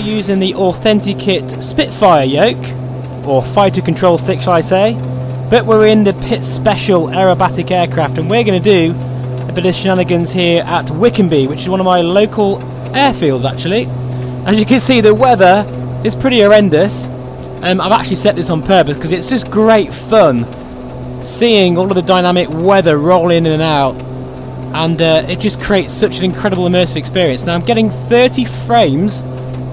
using the Authentikit Spitfire yoke, or fighter control stick shall I say, but we're in the Pit Special aerobatic aircraft, and we're going to do a bit of shenanigans here at Wickenby, which is one of my local airfields actually. As you can see, the weather is pretty horrendous. I've actually set this on purpose because it's just great fun seeing all of the dynamic weather roll in and out, and it just creates such an incredible immersive experience. Now I'm getting 30 frames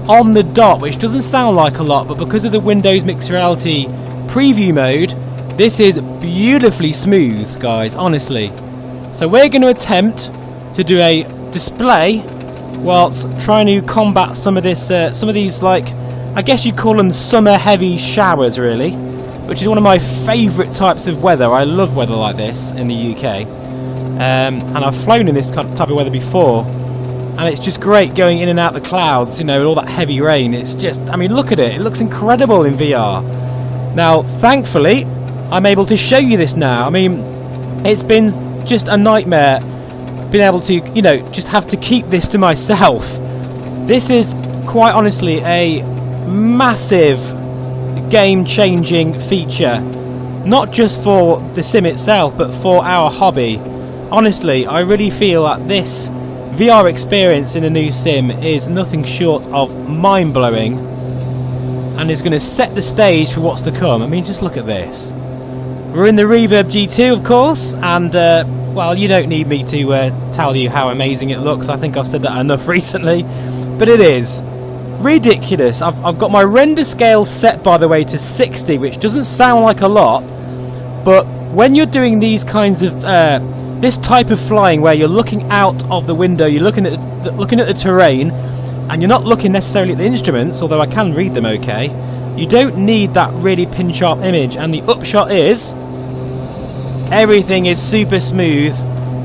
on the dot, which doesn't sound like a lot, but because of the Windows Mixed Reality preview mode, this is beautifully smooth, guys, honestly. So we're going to attempt to do a display whilst trying to combat some of this, some of these, like, I guess you call them summer heavy showers, really, which is one of my favourite types of weather. I love weather like this in the UK, and I've flown in this type of weather before, and it's just great going in and out the clouds, you know, with all that heavy rain. It's just, I mean, look at it, it looks incredible in VR. Now, thankfully, I'm able to show you this now. I mean, it's been just a nightmare being able to, you know, just have to keep this to myself. This is quite honestly a massive game-changing feature, not just for the sim itself, but for our hobby. Honestly, I really feel that this VR experience in the new sim is nothing short of mind-blowing, and is going to set the stage for what's to come. I mean, just look at this. We're in the Reverb G2, of course, and well, you don't need me to tell you how amazing it looks. I think I've said that enough recently, but it is ridiculous. I've got my render scale set, by the way, to 60, which doesn't sound like a lot, but when you're doing these kinds of this type of flying, where you're looking out of the window, you're looking at the terrain, and you're not looking necessarily at the instruments, although I can read them okay, you don't need that really pin sharp image. And the upshot is, everything is super smooth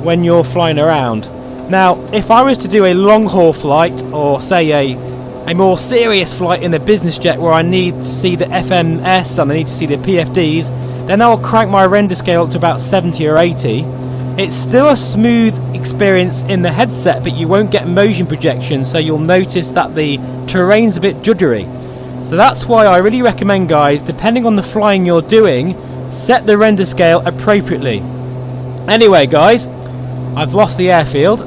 when you're flying around. Now, if I was to do a long haul flight, or say a more serious flight in a business jet where I need to see the FMS and I need to see the PFDs, then I'll crank my render scale up to about 70 or 80. It's still a smooth experience in the headset, but you won't get motion projection, so you'll notice that the terrain's a bit juddery. So that's why I really recommend, guys, depending on the flying you're doing, set the render scale appropriately. Anyway, guys, I've lost the airfield,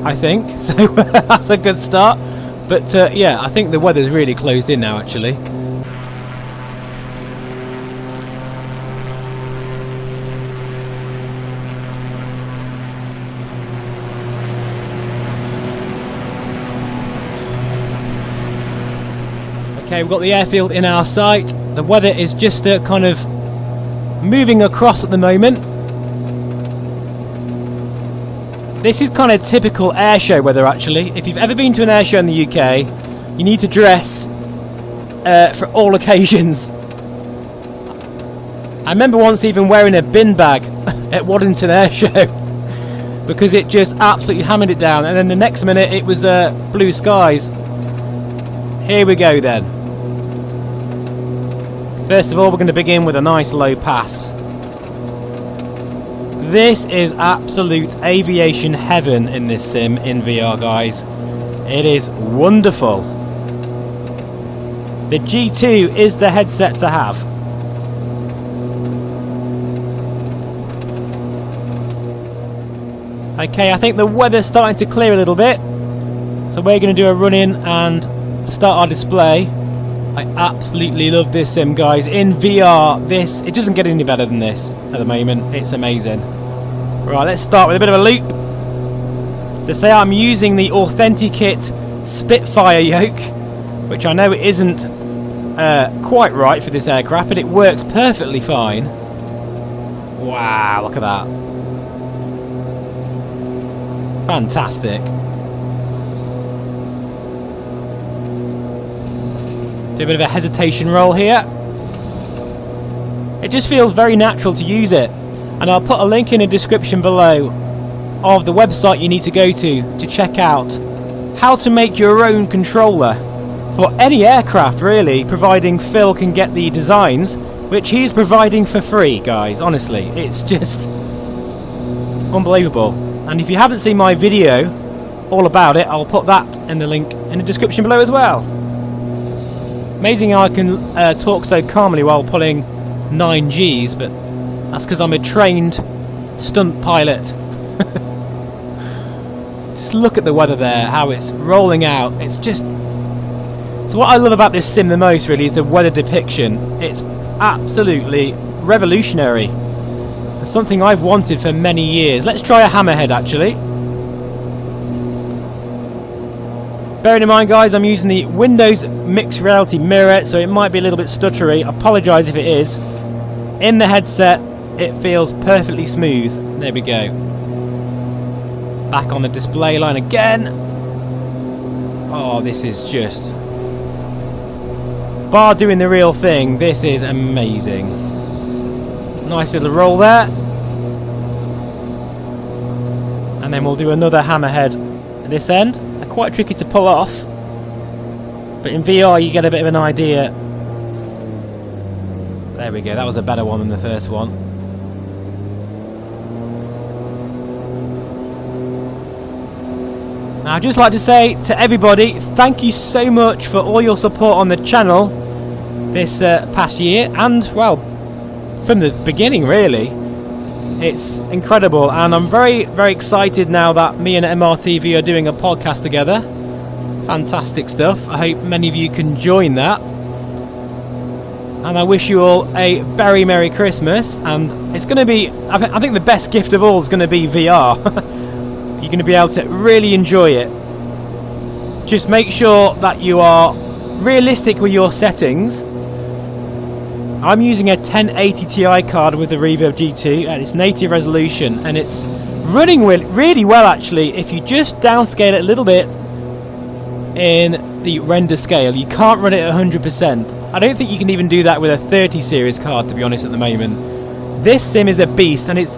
I think, so that's a good start. But yeah, I think the weather's really closed in now, actually. Okay, we've got the airfield in our sight. The weather is just kind of moving across at the moment. This is kind of typical airshow weather, actually. If you've ever been to an airshow in the UK, you need to dress for all occasions. I remember once even wearing a bin bag at Waddington Airshow because it just absolutely hammered it down, and then the next minute it was blue skies. Here we go then. First of all, we're going to begin with a nice low pass. This is absolute aviation heaven in this sim in VR, guys. It is wonderful. The G2 is the headset to have. Okay, I think the weather's starting to clear a little bit, so we're going to do a run in and start our display. I absolutely love this sim, guys. In VR, it doesn't get any better than this at the moment. It's amazing. Right, let's start with a bit of a loop. So say I'm using the Authentikit Spitfire yoke, which I know it isn't quite right for this aircraft, but it works perfectly fine. Wow, look at that. Fantastic. Do a bit of a hesitation roll here. It just feels very natural to use it, and I'll put a link in the description below of the website you need to go to check out how to make your own controller for any aircraft, really, providing Phil can get the designs, which he's providing for free, guys. Honestly, it's just unbelievable. And if you haven't seen my video all about it, I'll put that in the link in the description below as well. Amazing how I can talk so calmly while pulling 9 Gs, but that's because I'm a trained stunt pilot. Just look at the weather there, how it's rolling out. It's just... So what I love about this sim the most really is the weather depiction. It's absolutely revolutionary. It's something I've wanted for many years. Let's try a hammerhead actually. Bearing in mind guys, I'm using the Windows Mixed Reality Mirror, so it might be a little bit stuttery. I apologise if it is. In the headset, it feels perfectly smooth. There we go. Back on the display line again. Oh, this is just... Bar doing the real thing, this is amazing. Nice little roll there. And then we'll do another hammerhead at this end. They're quite tricky to pull off, but in VR you get a bit of an idea. There we go, that was a better one than the first one. Now, I'd just like to say to everybody, thank you so much for all your support on the channel this past year, and well, from the beginning really. It's incredible, and I'm very, very excited now that me and MRTV are doing a podcast together. Fantastic stuff. I hope many of you can join that. And I wish you all a very Merry Christmas. And it's going to be, I think the best gift of all is going to be VR. You're going to be able to really enjoy it. Just make sure that you are realistic with your settings. I'm using a 1080 Ti card with the Reverb G2 at its native resolution, and it's running really well actually if you just downscale it a little bit in the render scale. You can't run it at 100%. I don't think you can even do that with a 30 series card, to be honest, at the moment. This sim is a beast, and it's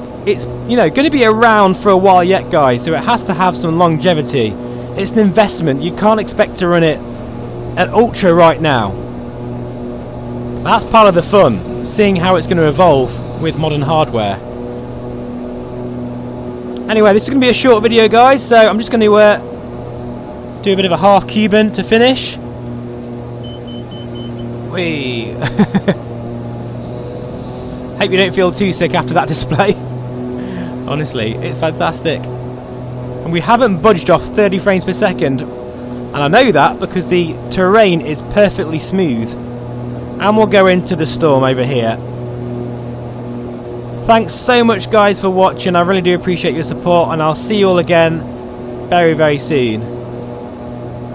you know, going to be around for a while yet guys, so it has to have some longevity. It's an investment. You can't expect to run it at ultra right now. That's part of the fun, seeing how it's going to evolve with modern hardware. Anyway, this is going to be a short video guys, so I'm just going to do a bit of a half Cuban to finish. Whee! Hope you don't feel too sick after that display. Honestly, it's fantastic. And we haven't budged off 30 frames per second, and I know that because the terrain is perfectly smooth. And we'll go into the storm over here. Thanks so much guys for watching. I really do appreciate your support, and I'll see you all again very, very soon.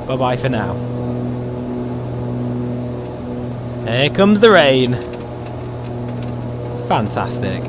Bye bye for now. Here comes the rain. Fantastic.